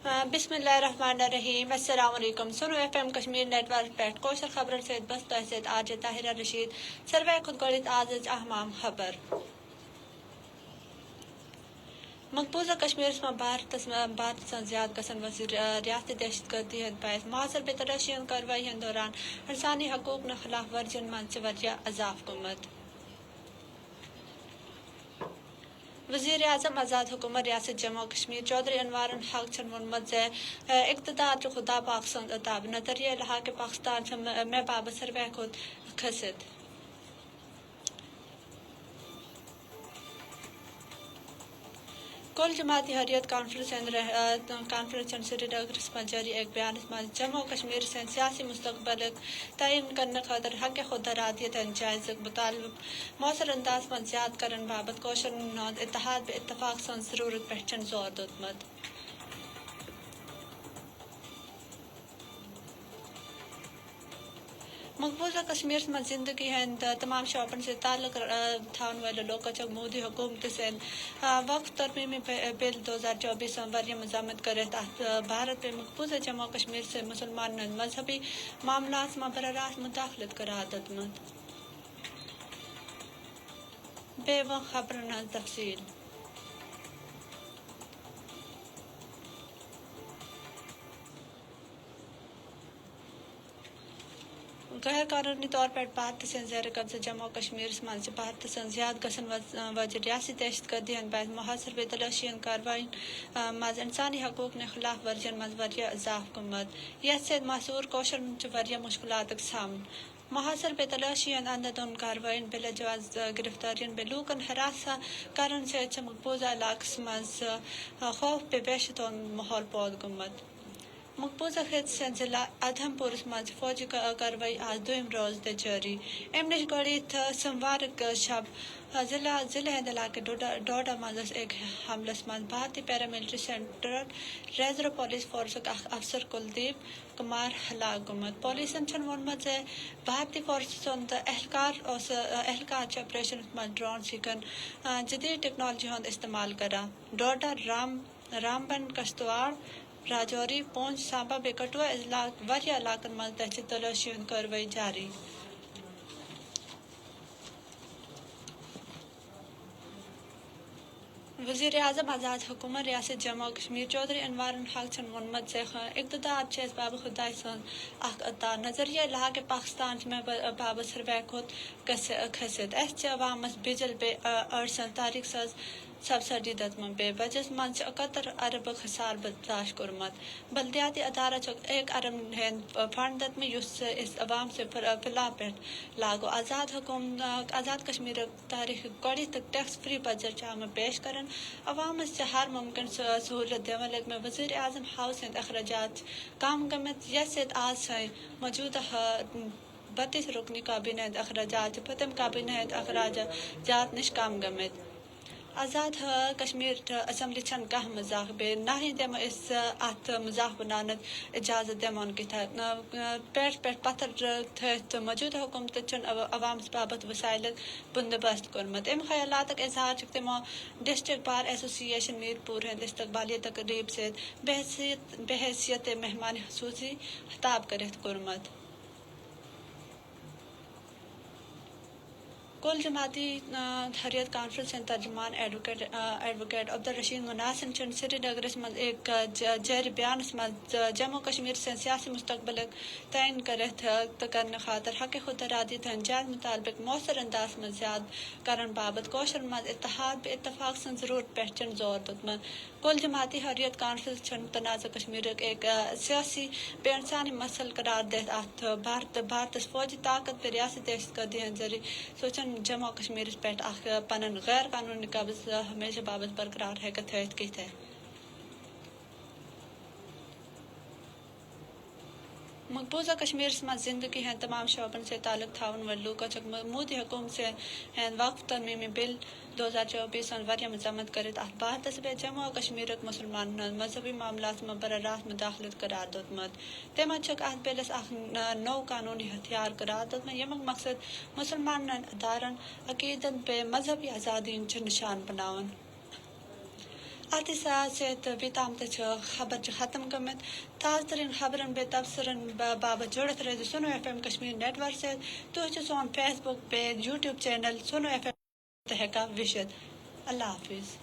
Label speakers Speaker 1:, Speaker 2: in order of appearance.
Speaker 1: بسم اللہ الرحمن الرحیم السلام علیکم Suno F M Kashmir network پہ کوشر خبرن سے بس تحت آج طاہرہ رشید سروے خود گوڑت آز اہم خبر مقبوضہ کشمیر میں بھارت سے زیادہ گھن وزیر ریاستی دہشت گردی ہند باعث محاصر بے تلاشی کارروائی دوران انسانی حقوق خلاف ورزین من اضافہ گومت وزیر اعظم آزاد حکومت ریاست جموں کشمیر چودھری انوار الحق چھ وونمت اقتدار خدا پاک سند عطاب نظریہ لحاق پاکستان میں بابت سروے کھت کھست کل جماعتی حریت کانفرنس سری نگر من جاری ایک بیان من جموں کشمیر سند سیاسی مستقبل تعین کرنے خاطر حق خود ارادیت جائز مطالب مؤثر انداز من زیاد کرن بابت کوشن اتحاد بے اتفاق سن ضرورت پہ زور دتمت مقبوضہ کشمیر میں زندگی ہند تمام شعبن سے تعلق تھاون والے لوگوں چک مودی حکومت سند وقف ترمیمی بل 2024 وری مذمت کرت بھارت پہ مقبوضہ جموں کشمیر سے مسلمان مذہبی معاملات میں براہ راست مداخلت قرار دتمت بے وہ خبرن تفصیل غیر قانونی طور پر بھارت سے زیر قبضہ جموں کشمیر من بھارت سے زیادہ گھن وجہ ریاستی دہشت گردی ہند باعث محاصر بے تلاشی کارروائی مز انسانی حقوق خلاف ورزین من اضافہ گومت یتھ سید محصور کوشر واریاہ مشکلات سامن محاصر بے تلاشی اندھون کارروائین بلا جواز گرفتارین بے لوکن ہراساں کرن سے مقبوضہ علاقس مز خوف بے بیشتون ماحول پود گومت مقبوضہ خطہ سند ضلع ادھم پورس مز فوجی کارروائی آج دویم روز تہ جاری ام نش گوڑت سموار شب ضلع ہند علاقہ ڈوڈا مز ایک حملس مز بھارتی پیراملٹری سینٹرل ریزرو پولیس فورسک افسر کلدیپ کمار ہلاک گومت پولیسن وونمت بھارتی فورس سند اہلکار آپریشن مز ڈرون سیکن جدید ٹیکنالوجی ہند استعمال کران ڈوڈا رامبن کشتواڑ راجوری پونچھ سامبا بے کٹوا واریاہ علاقن مز تہ تلاشی کارروائی جاری وزیر اعظم آزاد حکومت ریاست جموں کشمیر چودھری انوار الحق چھ وونمت اقتدار باب خدائے سن اخ عطا نظریہ لحاق پاکستان میں باب سروے کھت کھست اس عوامس بجل بے ارسن تاریخ ساز سبسڈی دتم بے بجس من 71 ارب خسار برداشت کورمت بلدیاتی ادارہ ایک ارب ہند فنڈ دتم اس عوام سے پلا پہ لاگو آزاد کشمیر تاریخ گوڑی تک ٹیکس فری بجٹ آم پیش کرن عوام سے ہر ممکن سہولت دون لگ میں وزیر اعظم ہاؤس ہند اخراجات کم گمت یس آج موجودہ 32 رکنی کابینہ ہند اخراجات پتم کابینہ ہند اخراجات نش کم گمت آزاد کشمیر اسمبلی چھن کہ مزاح بے نہ ہی دم اس ات مزاح بنانت اجازت دمون کی پیٹ پتھر تھت موجودہ حکومت چن عوام بابت وسائل بندوبست کورمت ام خیالات اظہار تمو ڈسٹرکٹ بار ایسوسی میر پور ہند استقبالیہ تقریب سے بحیثیت مہمان خصوصی خطاب کرت کورمت کل جماعتی حریت کانفرنس ترجمان ایڈوکیٹ عبدالرشید مناسن چن سری نگرس من ایک جاری بیانس من جموں کشمیر سے سیاسی مستقبل تعین کرنے خاطر حق خود ارادیت جائز مطالبک مؤثر انداز من زیاد کرن بابت کوشر من اتحاد بے اتفاق سن ضرورت پہ زور دتمت کل جماعتی حریت کانفرنس چن تنازع کشمیر ایک سیاسی بے انسانی مسئلہ قرار دہت ات بھارت فوجی طاقت پہ ریاست دہشت گردی ہند ذریعہ سوچن جموں کشمیر پہ پن غیر قانونی قبض ہمیشہ بابت برقرار ہے تھت مقبوضہ کشمیر میں زندگی ہند تمام شعبن سے تعلق تھاون والے لوگوں چک مودی حکومت سے وقف ترمیمی بل 2024 وری مذمت کرت بھارت سے جموں کشمیر مسلمان مذہبی معاملات میں براہ راست مداخلت قرار دتمت تمن چک ات بلس اخ نو قانونی ہتھیار قرار دتمت یمک مقصد مسلمان ادارن عقیدت بے مذہبی آزادی نشان بناون آتی ساتھ سے تام خبر ختم گمت تازہ ترین خبرن بے تبصرن بابت جڑت رہے Suno F M Kashmir network سے تو سون Facebook page YouTube channel Suno F M ہیکا وشد اللہ حافظ.